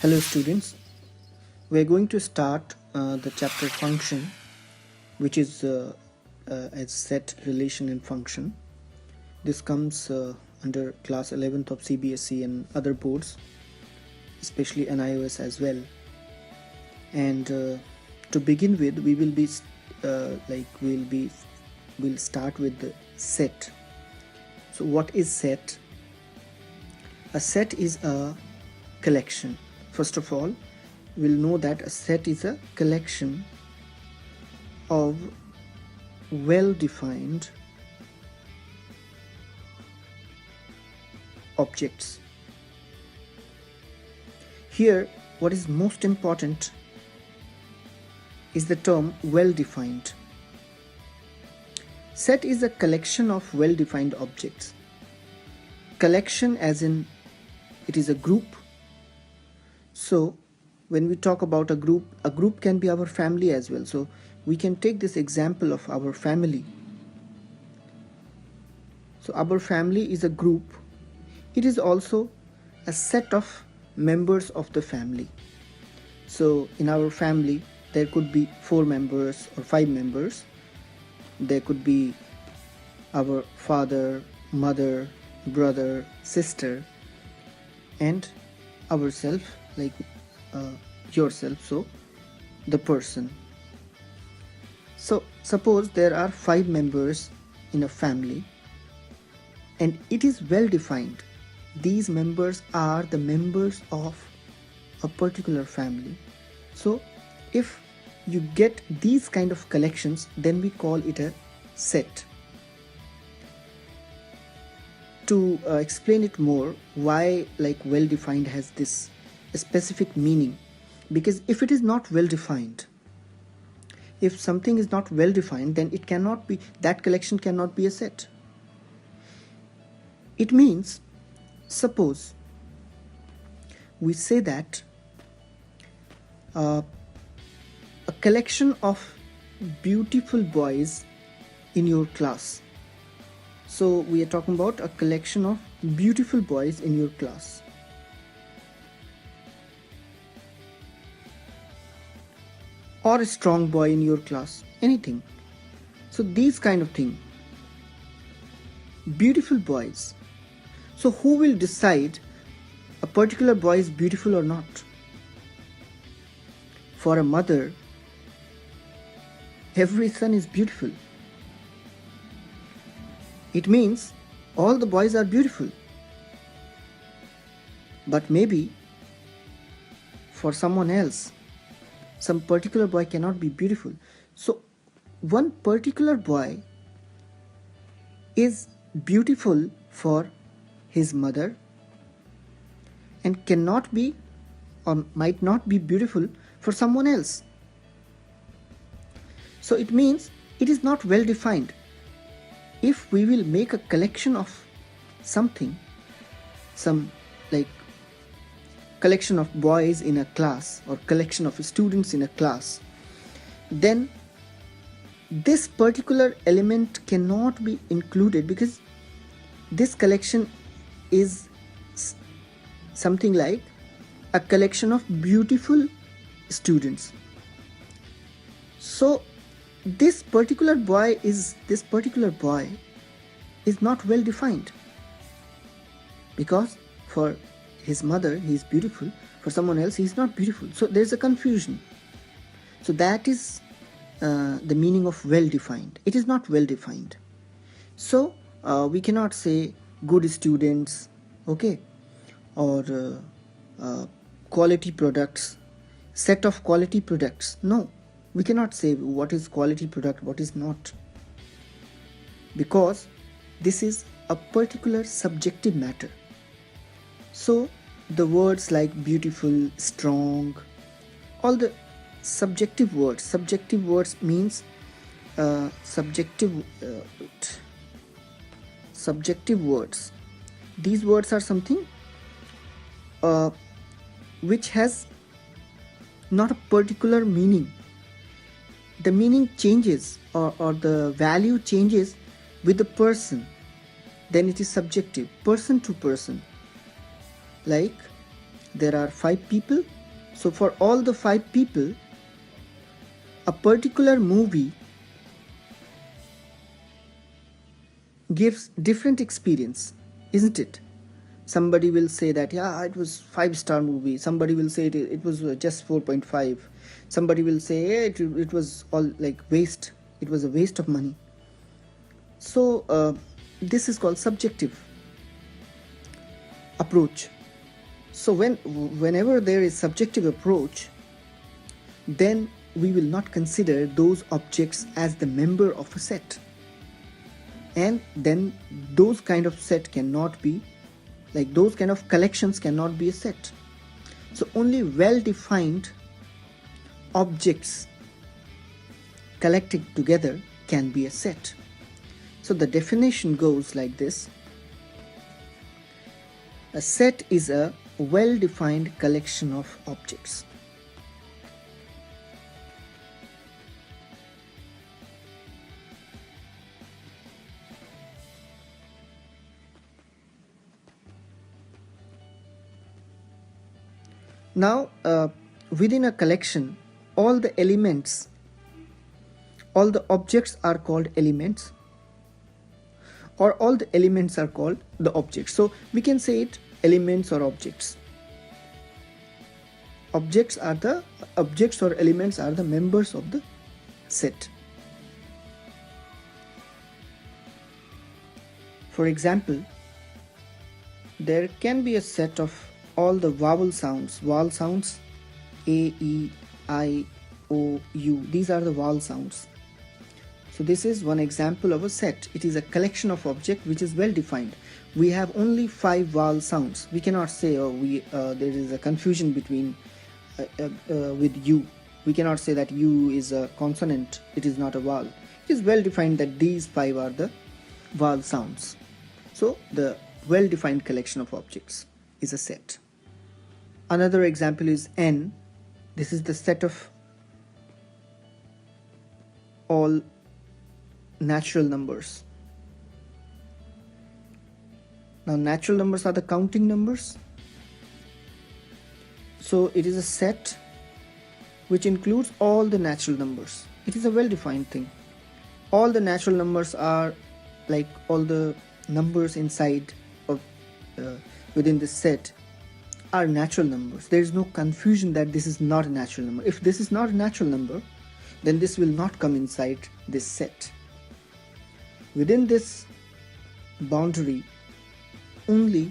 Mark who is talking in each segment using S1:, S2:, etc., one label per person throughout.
S1: Hello students, we are going to start the chapter function, which is a set, relation and function. This comes under class 11th of CBSE and other boards, especially NIOS as well. And to begin with, we'll start with the set. So what is set? A set is a collection. First of all, we'll know that a set is a collection of well-defined objects. Here, what is most important is the term well-defined. Set is a collection of well-defined objects. Collection as in it is a group. So when we talk about a group can be our family as well. So we can take this example of our family. So our family is a group. It is also a set of members of the family. So in our family, there could be 4 members or 5 members. There could be our father, mother, brother, sister, and ourselves, like yourself, so the person. So suppose there are 5 members in a family and it is well defined. These members are the members of a particular family. So if you get these kind of collections, then we call it a set. To explain it more, why well defined has this specific meaning, because if it is not well defined, if something is not well defined, then it cannot be, that collection cannot be a set. It means, suppose we say that a collection of beautiful boys in your class. So we are talking about a collection of beautiful boys in your class. Or a strong boy in your class, anything. So these kind of thing. Beautiful boys. So who will decide a particular boy is beautiful or not? For a mother, every son is beautiful. It means all the boys are beautiful. But maybe for someone else, some particular boy cannot be beautiful. So one particular boy is beautiful for his mother and cannot be or might not be beautiful for someone else. So it means it is not well defined. If we will make a collection of something, some collection of boys in a class or collection of students in a class, then this particular element cannot be included because this collection is something like a collection of beautiful students. So this particular boy is not well defined, because for his mother he is beautiful, for someone else he is not beautiful. So there is a confusion. So that is the meaning of well defined. It is not well defined. So we cannot say good students, okay, or quality products, set of quality products. No, we cannot say what is quality product, what is not, because this is a particular subjective matter. So the words like beautiful, strong, all the subjective words means subjective words. These words are something which has not a particular meaning. The meaning changes or the value changes with the person. Then it is subjective, person to person. Like there are 5 people. So for all the 5 people, a particular movie gives different experience, isn't it? Somebody will say that, yeah, it was 5-star movie. Somebody will say it was just 4.5. Somebody will say, yeah, it was all like waste. It was a waste of money. So this is called subjective approach. So whenever there is subjective approach, then we will not consider those objects as the member of a set. And then those kind of set cannot be, like those kind of collections cannot be a set. So only well-defined objects collected together can be a set. So the definition goes like this. A set is a well-defined collection of objects. Now, within a collection, all the objects are called elements, or all the elements are called the objects. So we can say it elements or objects. Objects or elements are the members of the set. For example, there can be a set of all the vowel sounds, A, E, I, O, U. These are the vowel sounds. So this is one example of a set. It is a collection of objects which is well defined. We have only 5 vowel sounds. We cannot say there is a confusion between with U. We cannot say that U is a consonant, it is not a vowel. It is well defined that these 5 are the vowel sounds. So the well defined collection of objects is a set. Another example is N. This is the set of all natural numbers. Now natural numbers are the counting numbers. So it is a set which includes all the natural numbers. It is a well-defined thing. All the natural numbers are like all the numbers inside or within this set are natural numbers. There is no confusion that this is not a natural number. If this is not a natural number, then this will not come inside this set. Within this boundary, only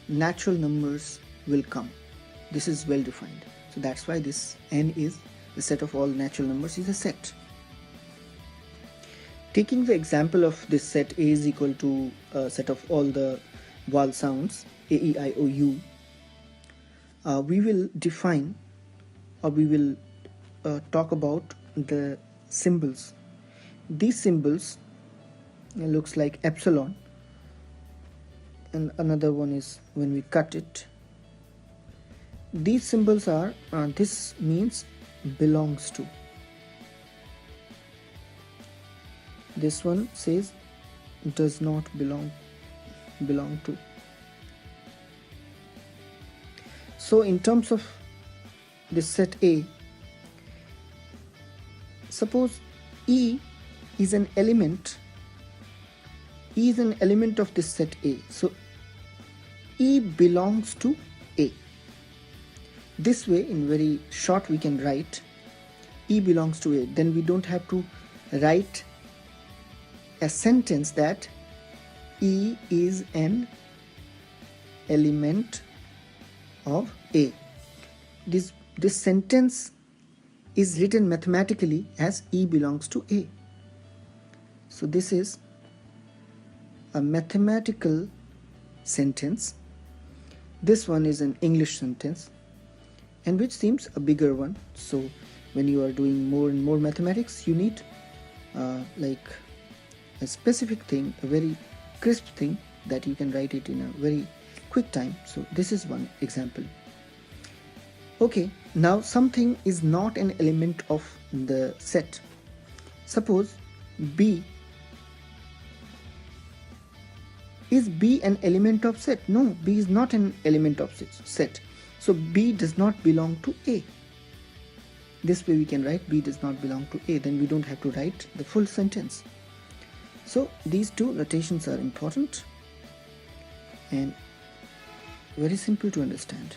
S1: natural numbers will come. This is well defined. So that's why this N is the set of all natural numbers is a set. Taking the example of this set A is equal to a set of all the vowel sounds A, E, I, O, U, we will define or we will talk about the symbols. These symbols looks like epsilon, and another one is when we cut it. These symbols are this means belongs to. This one says does not belong to. So in terms of this set A, suppose E is an element. E is an element of this set A. So E belongs to A. This way, in very short, we can write E belongs to A. Then we don't have to write a sentence that E is an element of A. This sentence is written mathematically as E belongs to A. So this is a mathematical sentence. This one is an English sentence, and which seems a bigger one. So when you are doing more and more mathematics, you need like a specific thing, a very crisp thing that you can write it in a very quick time. So this is one example. Okay, now something is not an element of the set. Suppose B. Is B an element of set? No, B is not an element of set. So B does not belong to A. This way we can write B does not belong to A. Then we don't have to write the full sentence. So these two notations are important and very simple to understand.